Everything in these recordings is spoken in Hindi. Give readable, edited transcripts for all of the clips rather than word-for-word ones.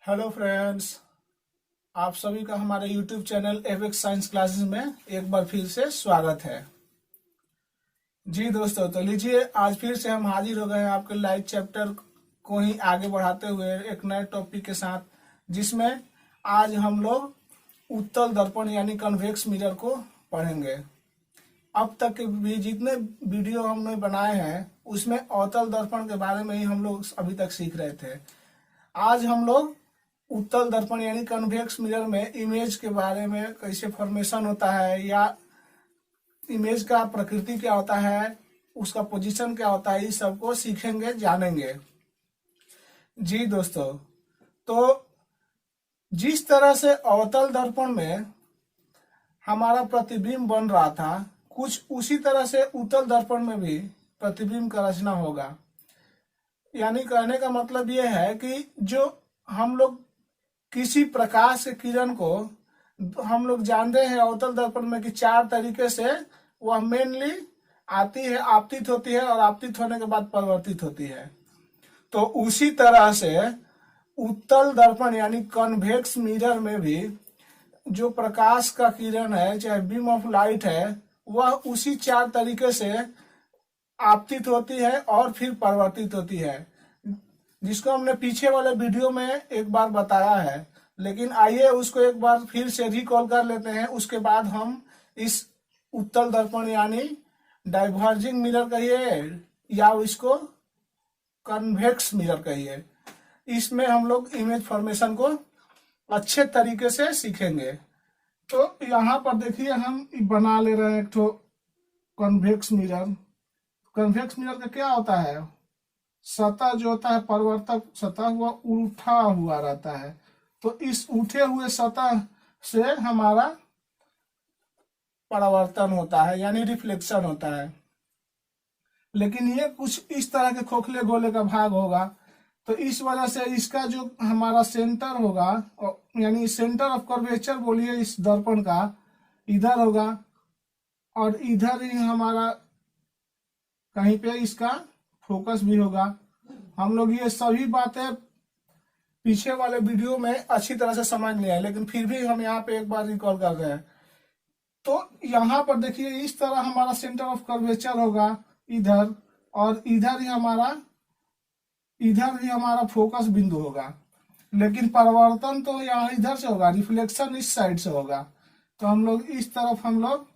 हेलो फ्रेंड्स, आप सभी का हमारे YouTube चैनल एवेक्स साइंस क्लासेस में एक बार फिर से स्वागत है। जी दोस्तों, तो लीजिए आज फिर से हम हाजिर हो गए हैं आपके लाइव चैप्टर को ही आगे बढ़ाते हुए एक नए टॉपिक के साथ, जिसमें आज हम लोग उत्तल दर्पण यानी कन्वेक्स मिरर को पढ़ेंगे। अब तक के भी जितने वीडियो हमने बनाए हैं उसमें अवतल दर्पण के बारे में ही हम लोग अभी तक सीख रहे थे। आज हम लोग उत्तल दर्पण यानी कन्वेक्स मिरर में इमेज के बारे में, कैसे फॉर्मेशन होता है या इमेज का प्रकृति क्या होता है, उसका पोजीशन क्या होता है, इस सबको सीखेंगे, जानेंगे। जी दोस्तों, तो जिस तरह से अवतल दर्पण में हमारा प्रतिबिंब बन रहा था, कुछ उसी तरह से उत्तल दर्पण में भी प्रतिबिंब का रचना होगा। यानी कहने का मतलब यह है कि जो हम लोग किसी प्रकाश के किरण को हम लोग जानते हैं अवतल दर्पण में कि चार तरीके से वह मेनली आती है, आपतित होती है और आपतित होने के बाद परिवर्तित होती है। तो उसी तरह से उत्तल दर्पण यानी कन्वेक्स मिरर में भी जो प्रकाश का किरण है, चाहे बीम ऑफ लाइट है, वह उसी चार तरीके से आपतित होती है और फिर परिवर्तित होती है, जिसको हमने पीछे वाले वीडियो में एक बार बताया है। लेकिन आइए उसको एक बार फिर से रिकॉल कर लेते हैं। उसके बाद हम इस उत्तल दर्पण यानी डाइवर्जिंग मिरर कहिए या इसको कन्वेक्स मिरर कहिए, इसमें हम लोग इमेज फॉर्मेशन को अच्छे तरीके से सीखेंगे। तो यहाँ पर देखिए हम बना ले रहे हैं एक तो कन्वेक्स मिरर। कन्वेक्स मिरर का क्या होता है? सतह जो होता है परिवर्तक सतह, हुआ उठा हुआ रहता है। तो इस उठे हुए सतह से हमारा परावर्तन होता है यानी रिफ्लेक्शन होता है। लेकिन ये कुछ इस तरह के खोखले गोले का भाग होगा, तो इस वजह से इसका जो हमारा सेंटर होगा, यानी सेंटर ऑफ कर्वेचर बोलिए इस दर्पण का, इधर होगा और इधर ही हमारा कहीं पे इसका फोकस भी होगा। हम लोग ये सभी बातें पीछे वाले वीडियो में अच्छी तरह से समझ लिया है, लेकिन फिर भी हम यहाँ पे एक बार रिकॉल कर रहे हैं। तो यहाँ पर देखिए इस तरह हमारा सेंटर ऑफ कर्वेचर होगा इधर, और इधर ही हमारा फोकस बिंदु होगा। लेकिन परिवर्तन तो यहाँ इधर से होगा, रिफ्लेक्शन इस साइड से होगा। तो हम लोग इस तरफ हम लोग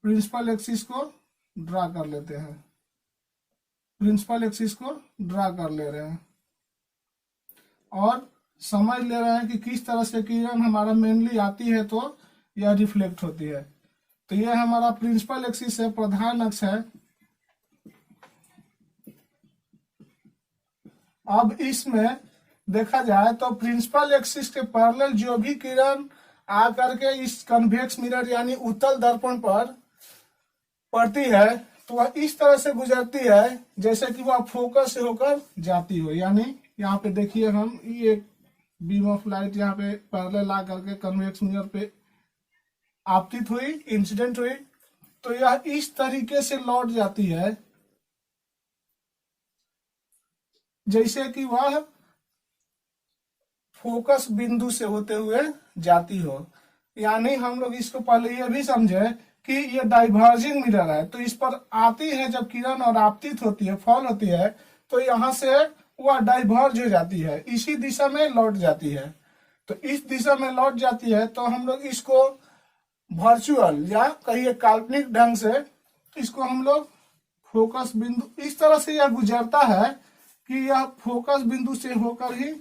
प्रिंसिपल एक्सिस को ड्रा कर लेते हैं, प्रिंसिपल एक्सिस को ड्रा कर ले रहे हैं और समझ ले रहे हैं कि किस तरह से किरण हमारा मेनली आती है तो यह रिफ्लेक्ट होती है। तो यह हमारा प्रिंसिपल एक्सिस है, प्रधान अक्ष है। अब इसमें देखा जाए तो प्रिंसिपल एक्सिस के पैरेलल जो भी किरण आकर के इस कन्वेक्स मिरर यानी उत्तल दर्पण पर पड़ती है, तो वह इस तरह से गुजरती है जैसे कि वह फोकस से होकर जाती हो। यानी यहाँ पे देखिए हम ये बीम ऑफ लाइट यहाँ पे पैरेलल ला करके कन्वेक्स मिरर पे आपतित हुई, इंसिडेंट हुई, तो यह इस तरीके से लौट जाती है जैसे कि वह फोकस बिंदु से होते हुए जाती हो। यानी हम लोग इसको पहले ये भी समझे कि ये डाइवर्जिंग मिरर है, तो इस पर आती है जब किरण और आपतित होती है, फॉल होती है, तो यहाँ से वह डाइवर्ज हो जाती है, इसी दिशा में लौट जाती है। तो इस दिशा में लौट जाती है तो हम लोग इसको वर्चुअल या कहिए काल्पनिक ढंग से इसको हम लोग फोकस बिंदु, इस तरह से यह गुजरता है कि यह फोकस बिंदु से होकर ही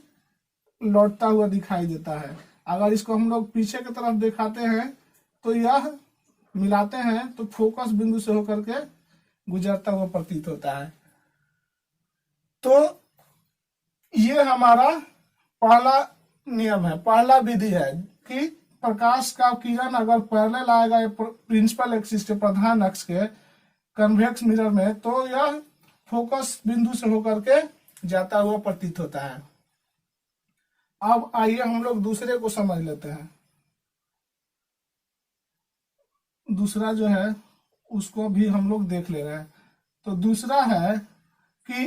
लौटता हुआ दिखाई देता है। अगर इसको हम लोग पीछे की तरफ दिखाते हैं तो यह मिलाते हैं तो फोकस बिंदु से होकर के गुजरता हुआ प्रतीत होता है। तो ये हमारा पहला नियम है, पहला विधि है कि प्रकाश का किरण अगर पैरेलल आएगा प्रिंसिपल एक्सिस के, प्रधान अक्ष के कन्वेक्स मिरर में, तो यह फोकस बिंदु से होकर के जाता हुआ प्रतीत होता है। अब आइए हम लोग दूसरे को समझ लेते हैं। दूसरा जो है उसको भी हम लोग देख ले रहे हैं। तो दूसरा है कि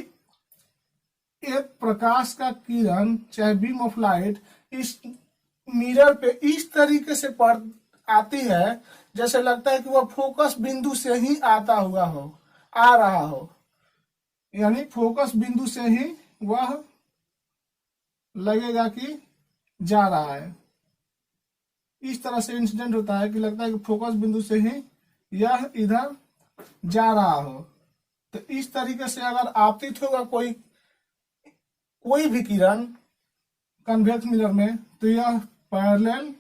एक प्रकाश का किरण चाहे बीम ऑफ लाइट इस मिरर पे इस तरीके से पड़ आती है जैसे लगता है कि वह फोकस बिंदु से ही आता हुआ हो, आ रहा हो, यानी फोकस बिंदु से ही वह लगेगा कि जा रहा है। इस तरह से इंसिडेंट होता है कि लगता है कि फोकस बिंदु से ही यह इधर जा रहा हो। तो इस तरीके से अगर आपतित होगा कोई भी किरण कन्वेक्स मिरर में, तो यह पैरेलल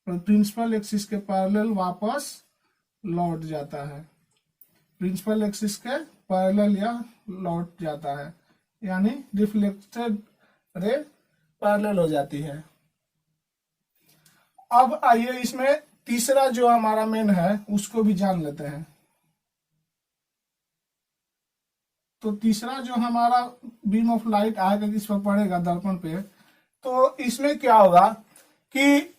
प्रिंसिपल एक्सिस के पैरेलल वापस लौट जाता है। प्रिंसिपल एक्सिस के पैरेलल यह लौट जाता है, यानी रिफ्लेक्टेड रे पैरेलल हो जाती है। अब आइए इसमें तीसरा जो हमारा मेन है उसको भी जान लेते हैं। तो तीसरा जो हमारा बीम ऑफ लाइट आएगा इस पर पड़ेगा दर्पण पे, तो इसमें क्या होगा कि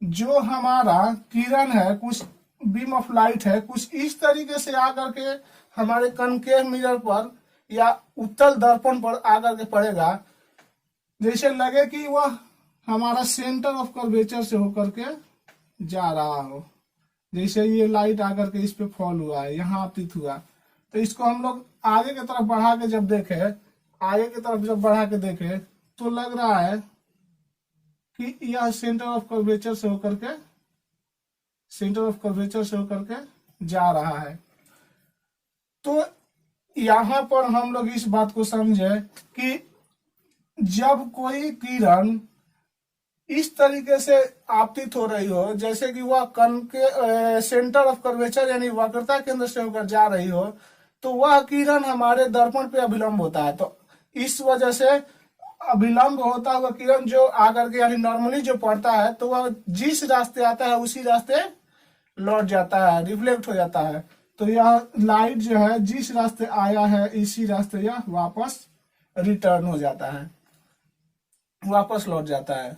जो हमारा किरण है, कुछ बीम ऑफ लाइट है, कुछ इस तरीके से आकर के हमारे कनकेव मिरर पर या उत्तल दर्पण पर आकर के पड़ेगा, जैसे लगे कि वह हमारा सेंटर ऑफ कर्वेचर से होकर के जा रहा हो। जैसे ये लाइट आकर के इस पे फॉल हुआ है, यहाँ आपतित हुआ, तो इसको हम लोग आगे की तरफ बढ़ा के जब देखे, आगे की तरफ जब बढ़ा के देखे तो लग रहा है कि यह सेंटर ऑफ कर्वेचर से होकर के जा रहा है। तो यहां पर हम लोग इस बात को समझे कि जब कोई किरण इस तरीके से आपतित हो रही हो, जैसे कि वह कण के सेंटर ऑफ कर्वेचर यानी वक्रता केंद्र से होकर जा रही हो, तो वह किरण हमारे दर्पण पे अभिलंब होता है। तो इस वजह से अभिलंब होता हुआ किरण जो आकर के यानी नॉर्मली जो पड़ता है, तो वह जिस रास्ते आता है उसी रास्ते लौट जाता है, रिफ्लेक्ट हो जाता है। तो यह लाइट जो है जिस रास्ते आया है इसी रास्ते यह वापस रिटर्न हो जाता है, वापस लौट जाता है।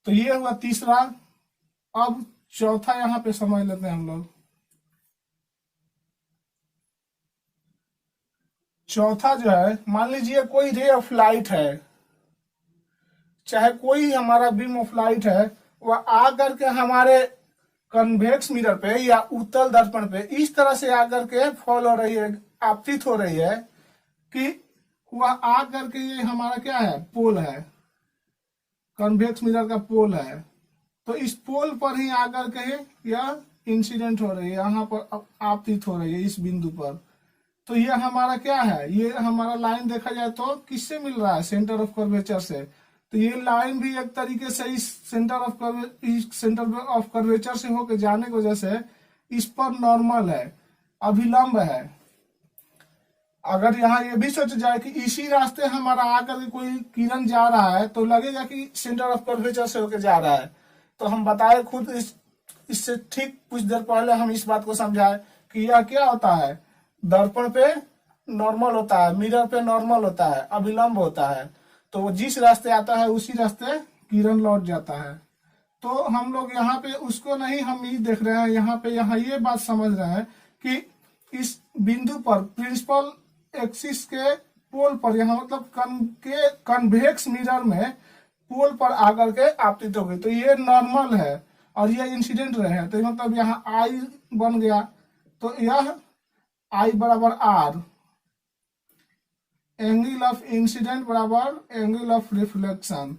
तो ये हुआ तीसरा। अब चौथा यहां पे समझ लेते हैं हम लोग। चौथा जो है, मान लीजिए कोई रे ऑफ लाइट है, चाहे कोई हमारा बीम ऑफ लाइट है, वह आकर के हमारे कन्वेक्स मिरर पे या उत्तल दर्पण पे इस तरह से आकर के फॉल हो रही है, आपतित हो रही है कि वह आकर के ये हमारा क्या है, पोल है, कन्वेक्स मिरर का पोल है। तो इस पोल पर ही आकर के यह इंसिडेंट हो रही है, यहाँ पर आपतित हो रही है इस बिंदु पर। तो ये हमारा क्या है, ये हमारा लाइन देखा जाए तो किससे मिल रहा है, सेंटर ऑफ कर्वेचर से। तो ये लाइन भी एक तरीके से इस सेंटर ऑफ कर्वेचर से होकर जाने की वजह से इस पर नॉर्मल है, अभिलंब है। अगर यहाँ ये भी सोचा जाए कि इसी रास्ते हमारा आकर के कोई किरण जा रहा है, तो लगेगा कि सेंटर ऑफ कर्वेचर से होकर जा रहा है। तो हम बताए खुद इससे ठीक कुछ देर पहले हम इस बात को समझाए कि यह क्या होता है, दर्पण पे नॉर्मल होता है, मिरर पे नॉर्मल होता है, अभिलंब होता है। तो वो जिस रास्ते आता है उसी रास्ते किरण लौट जाता है। तो हम लोग यहाँ पे उसको नहीं हम ये देख रहे हैं, यहाँ ये बात समझ रहे हैं कि इस बिंदु पर प्रिंसिपल एक्सिस के पोल पर, यहाँ मतलब कन्वेक्स मिरर में पोल पर आकर के आपतित हो गई, तो ये नॉर्मल है और ये इंसिडेंट रहे हैं। तो मतलब यहाँ आई बन गया, तो यह आई बराबर आर, एंगल ऑफ इंसिडेंट बराबर एंगल ऑफ रिफ्लेक्शन,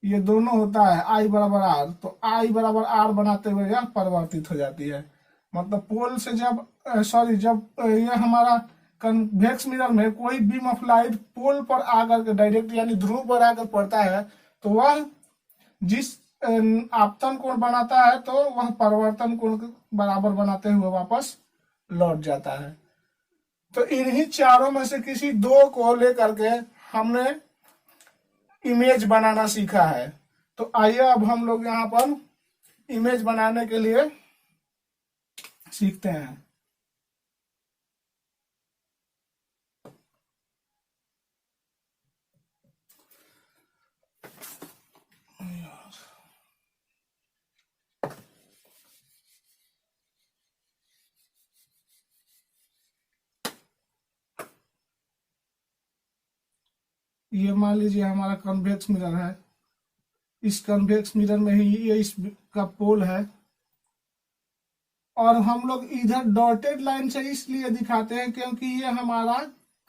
ये दोनों होता है आई बराबर आर। तो आई बराबर आर बनाते हुए यह परिवर्तित हो जाती है। मतलब पोल से जब ये हमारा कन्वेक्स मिरर में कोई बीम ऑफ लाइट पोल पर आकर के डायरेक्ट यानी ध्रुव पर आकर पड़ता है, तो वह जिस आपतन कोण बनाता है, तो वह परिवर्तन कोण के बराबर बनाते हुए वापस लौट जाता है। तो इन्हीं चारों में से किसी दो को लेकर के हमने इमेज बनाना सीखा है। तो आइए अब हम लोग यहाँ पर इमेज बनाने के लिए सीखते हैं। ये मान लीजिए हमारा कन्वेक्स मिरर है, इस कन्वेक्स मिरर में ही ये इसका पोल है। और हम लोग इधर डॉटेड लाइन से इसलिए दिखाते हैं क्योंकि ये हमारा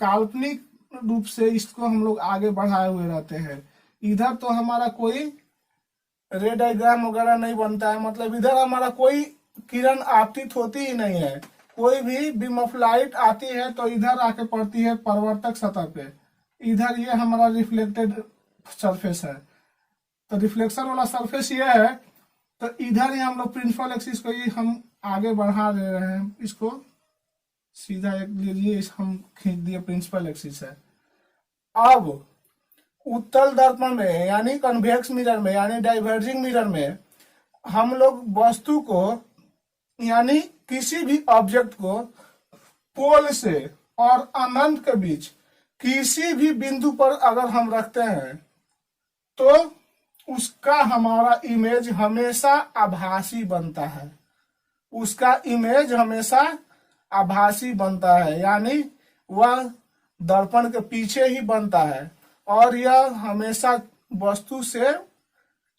काल्पनिक रूप से इसको हम लोग आगे बढ़ाए हुए रहते हैं। इधर तो हमारा कोई रे डायग्राम वगैरह नहीं बनता है, मतलब इधर हमारा कोई किरण आपतित होती ही नहीं है। कोई भी बीम ऑफ लाइट आती है तो इधर आके पड़ती है परावर्तक सतह पे। इधर ये हमारा रिफ्लेक्टेड सरफेस है, तो रिफ्लेक्शन वाला सरफेस ये है। तो इधर ही हम लोग प्रिंसिपल एक्सिस को ही हम आगे बढ़ा दे रहे हैं, इसको सीधा एक लीजिए, हम खींच दिए प्रिंसिपल एक्सिस है। अब उत्तल दर्पण में यानी कन्वेक्स मिरर में यानी डाइवर्जिंग मिरर में हम लोग वस्तु को यानी किसी भी ऑब्जेक्ट को पोल से और अनंत के बीच किसी भी बिंदु पर अगर हम रखते हैं तो उसका हमारा इमेज हमेशा आभासी बनता है। उसका इमेज हमेशा आभासी बनता है, यानी वह दर्पण के पीछे ही बनता है और यह हमेशा वस्तु से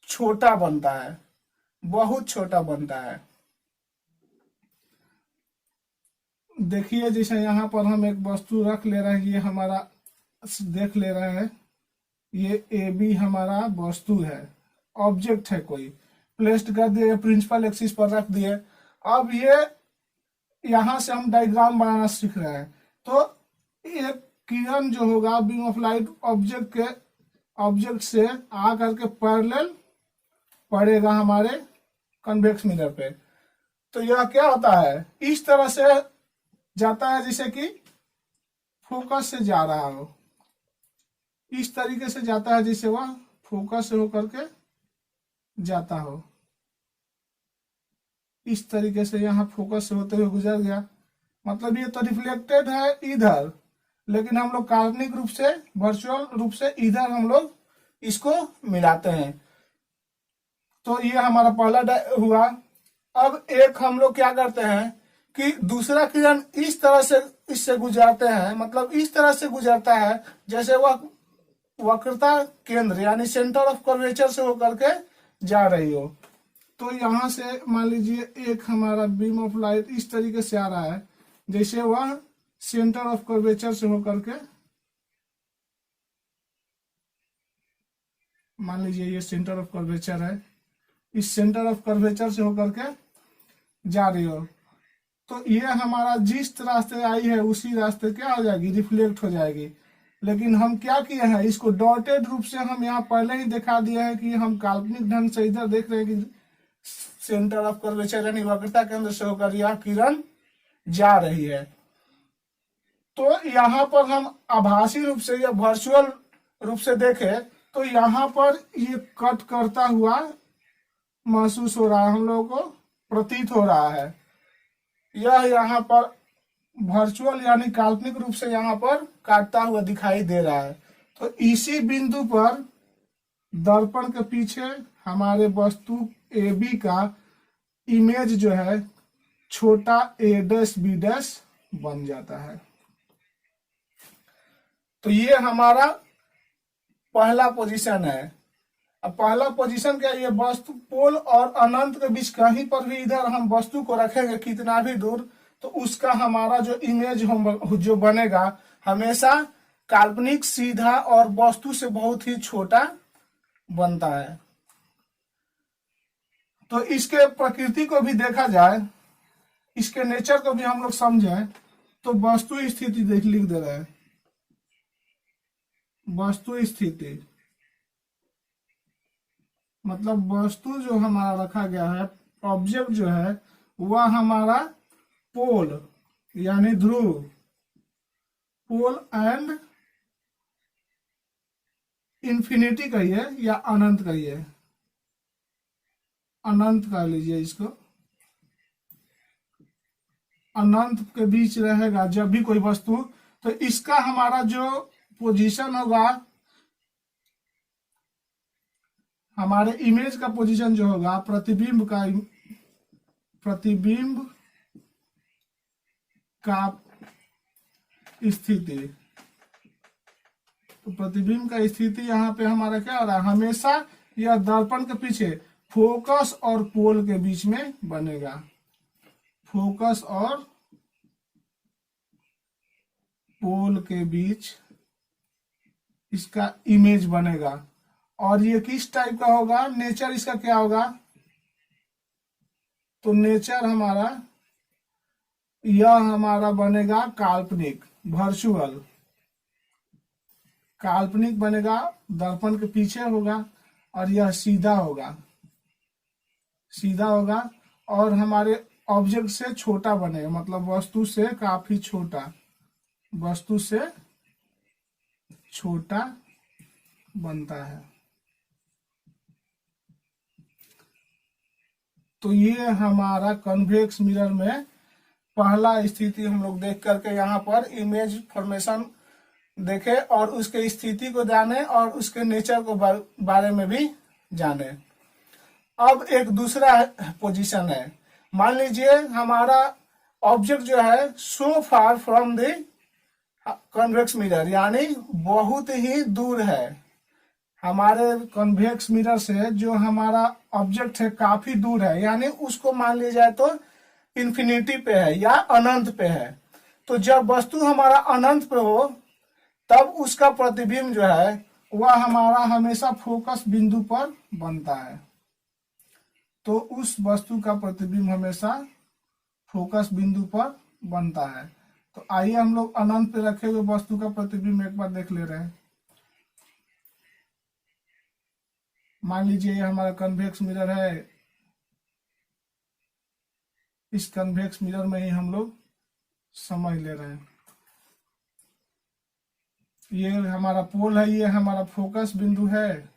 छोटा बनता है, बहुत छोटा बनता है। देखिए जैसे यहाँ पर हम एक वस्तु रख ले रहे हैं, ये हमारा देख ले रहे हैं, ये ए बी हमारा वस्तु है, ऑब्जेक्ट है, कोई प्लेस्ड कर दिए, प्रिंसिपल एक्सिस पर रख दिए। अब ये यहां से हम डायग्राम बनाना सीख रहे हैं। तो एक किरण जो होगा बीम ऑफ लाइट ऑब्जेक्ट से आ करके पैरेलल पड़ेगा हमारे कन्वेक्स मिरर पे। तो यह क्या होता है, इस तरह से जाता है जैसे कि फोकस से जा रहा हो, इस तरीके से जाता है जैसे वह फोकस से होकर के जाता हो। इस तरीके से यहाँ फोकस से होते हुए गुजर गया, मतलब ये तो रिफ्लेक्टेड है इधर, लेकिन हम लोग काल्पनिक रूप से वर्चुअल रूप से इधर हम लोग इसको मिलाते हैं। तो ये हमारा पहला हुआ। अब एक हम लोग क्या करते हैं कि दूसरा किरण इस तरह से इससे गुजरते हैं, मतलब इस तरह से गुजरता है जैसे वह वक्रता केंद्र यानी सेंटर ऑफ कर्वेचर से होकर के जा रही हो। तो यहां से मान लीजिए एक हमारा बीम ऑफ लाइट इस तरीके से आ रहा है जैसे वह सेंटर ऑफ कर्वेचर से होकर के, मान लीजिए ये सेंटर ऑफ कर्वेचर है, इस सेंटर ऑफ कर्वेचर से होकर के जा रही हो। तो ये हमारा जिस रास्ते आई है उसी रास्ते क्या हो जाएगी, रिफ्लेक्ट हो जाएगी। लेकिन हम क्या किए हैं, इसको डॉटेड रूप से हम यहाँ पहले ही दिखा दिए हैं कि हम काल्पनिक ढंग से इधर देख रहे हैं कि सेंटर ऑफ कर्वेचर यानी वक्रता केंद्र से होकर यह किरण जा रही है। तो यहाँ पर हम आभासी रूप से या वर्चुअल रूप से देखें तो यहाँ पर ये कट करता हुआ महसूस हो रहा है, हम लोगों को प्रतीत हो रहा है। यह यहाँ पर वर्चुअल यानी काल्पनिक रूप से यहाँ पर काटता हुआ दिखाई दे रहा है। तो इसी बिंदु पर दर्पण के पीछे हमारे वस्तु ए बी का इमेज जो है छोटा ए डैश बी डैश बन जाता है। तो ये हमारा पहला पोजीशन है। अब पहला पोजीशन क्या, ये वस्तु पोल और अनंत के बीच कहीं पर भी इधर हम वस्तु को रखेंगे कितना भी दूर, तो उसका हमारा जो इमेज जो बनेगा हमेशा काल्पनिक, सीधा और वस्तु से बहुत ही छोटा बनता है। तो इसके प्रकृति को भी देखा जाए, इसके नेचर को भी हम लोग समझें तो वस्तु स्थिति लिख दे रहे हैं, वस्तु स्थिति मतलब वस्तु जो हमारा रखा गया है, ऑब्जेक्ट जो है वह हमारा पोल यानी ध्रुव, पोल एंड इंफिनिटी कहिए या अनंत कहिए, अनंत कह लीजिए इसको, अनंत के बीच रहेगा जब भी कोई वस्तु। तो इसका हमारा जो पोजीशन होगा, हमारे इमेज का पोजीशन जो होगा, प्रतिबिंब का स्थिति, तो प्रतिबिंब का स्थिति यहाँ पे हमारा क्या हो रहा है, हमेशा यह दर्पण के पीछे फोकस और पोल के बीच में बनेगा, फोकस और पोल के बीच इसका इमेज बनेगा। और ये किस टाइप का होगा, नेचर इसका क्या होगा, तो नेचर हमारा यह हमारा बनेगा काल्पनिक, वर्चुअल, काल्पनिक बनेगा, दर्पण के पीछे होगा और यह सीधा होगा, सीधा होगा और हमारे ऑब्जेक्ट से छोटा बनेगा, मतलब वस्तु से काफी छोटा, वस्तु से छोटा बनता है। तो ये हमारा कन्वेक्स मिरर में पहला स्थिति हम लोग देख करके यहाँ पर इमेज फॉर्मेशन देखे और उसके स्थिति को जाने और उसके नेचर को बारे में भी जाने। अब एक दूसरा पोजीशन है, मान लीजिए हमारा ऑब्जेक्ट जो है so far from the convex mirror, यानी बहुत ही दूर है, हमारे कन्वेक्स मिरर से जो हमारा ऑब्जेक्ट है काफी दूर है, यानी उसको मान लिया जाए तो इन्फिनिटी पे है या अनंत पे है। तो जब वस्तु हमारा अनंत पे हो तब उसका प्रतिबिंब जो है वह हमारा हमेशा फोकस बिंदु पर बनता है। तो उस वस्तु का प्रतिबिंब हमेशा फोकस बिंदु पर बनता है। तो आइए हम लोग अनंत पे रखे हुए वस्तु का प्रतिबिंब एक बार देख ले रहे हैं। मान लीजिए ये हमारा कन्वेक्स मिरर है, इस कन्वेक्स मिरर में ही हम लोग समझ ले रहे हैं, ये हमारा पोल है, ये हमारा फोकस बिंदु है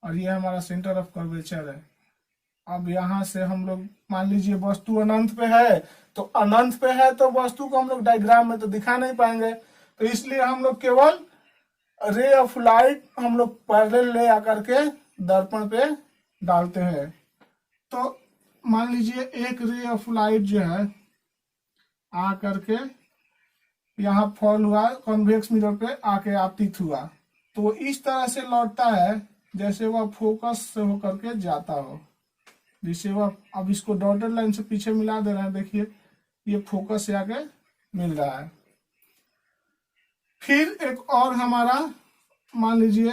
और ये हमारा सेंटर ऑफ कर्वेचर है। अब यहां से हम लोग मान लीजिए वस्तु अनंत पे है, तो अनंत पे है तो वस्तु को हम लोग डायग्राम में तो दिखा नहीं पाएंगे, तो इसलिए हम लोग केवल रे ऑफ लाइट हम लोग पैरेलल ले आकर के दर्पण पे डालते हैं। तो मान लीजिए एक रे ऑफ लाइट जो है आ करके यहाँ फॉल हुआ, कन्वेक्स मिरर पे आके आपतित हुआ, तो इस तरह से लौटता है जैसे वह फोकस से होकर के जाता हो, जिससे वह, अब इसको डॉटेड लाइन से पीछे मिला दे रहे हैं, देखिए ये फोकस से आके मिल रहा है। फिर एक और हमारा मान लीजिए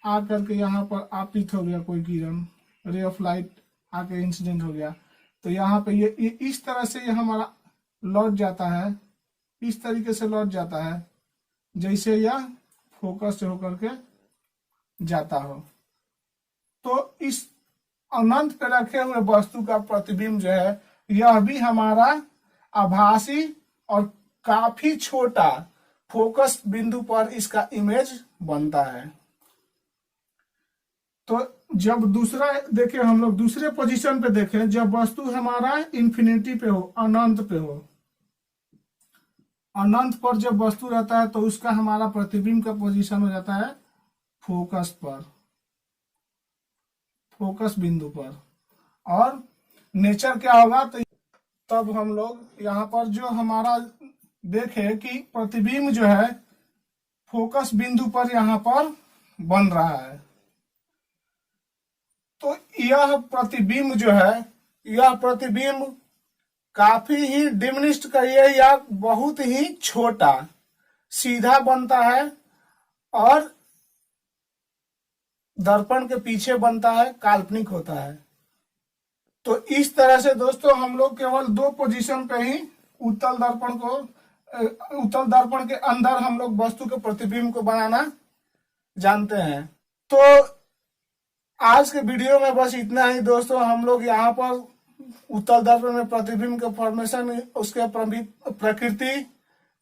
आ करके यहाँ पर आपतित हो गया कोई किरण, रे ऑफ लाइट आके इंसिडेंट हो गया, तो यहाँ पे ये इस तरह से ये हमारा लौट जाता है, इस तरीके से लौट जाता है जैसे यह फोकस से होकर के जाता हो। तो इस अनंत पे रखे हुए वस्तु का प्रतिबिंब जो है यह भी हमारा आभासी और काफी छोटा फोकस बिंदु पर इसका इमेज बनता है। तो जब दूसरा देखें, हम लोग दूसरे पोजीशन पे देखें, जब वस्तु हमारा इन्फिनिटी पे हो, अनंत पे हो, अनंत पर जब वस्तु रहता है तो उसका हमारा प्रतिबिंब का पोजीशन हो जाता है फोकस पर, फोकस बिंदु पर। और नेचर क्या होगा, तो तब हम लोग यहाँ पर जो हमारा देखे कि प्रतिबिंब जो है फोकस बिंदु पर यहाँ पर बन रहा है, तो यह प्रतिबिंब जो है, यह प्रतिबिंब काफी ही डिमिनिश्ड करिए या बहुत ही छोटा सीधा बनता है और दर्पण के पीछे बनता है, काल्पनिक होता है। तो इस तरह से दोस्तों हम लोग केवल दो पोजीशन पे ही उत्तल दर्पण के अंदर हम लोग वस्तु के प्रतिबिंब को बनाना जानते हैं। तो आज के वीडियो में बस इतना ही दोस्तों। हम लोग यहाँ पर उत्तल दर्पण में प्रतिबिंब के फॉर्मेशन, उसके प्रकृति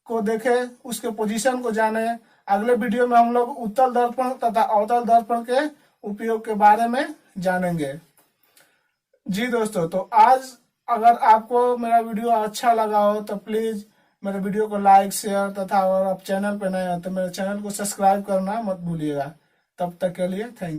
को देखे, उसके पोजीशन को जाने। अगले वीडियो में हम लोग उत्तल दर्पण तथा अवतल दर्पण के उपयोग के बारे में जानेंगे। जी दोस्तों, तो आज अगर आपको मेरा वीडियो अच्छा लगा हो तो प्लीज मेरे वीडियो को लाइक, शेयर तथा अगर आप चैनल पर नए हैं तो मेरे चैनल को सब्सक्राइब करना मत भूलिएगा। तब तक के लिए थैंक यू।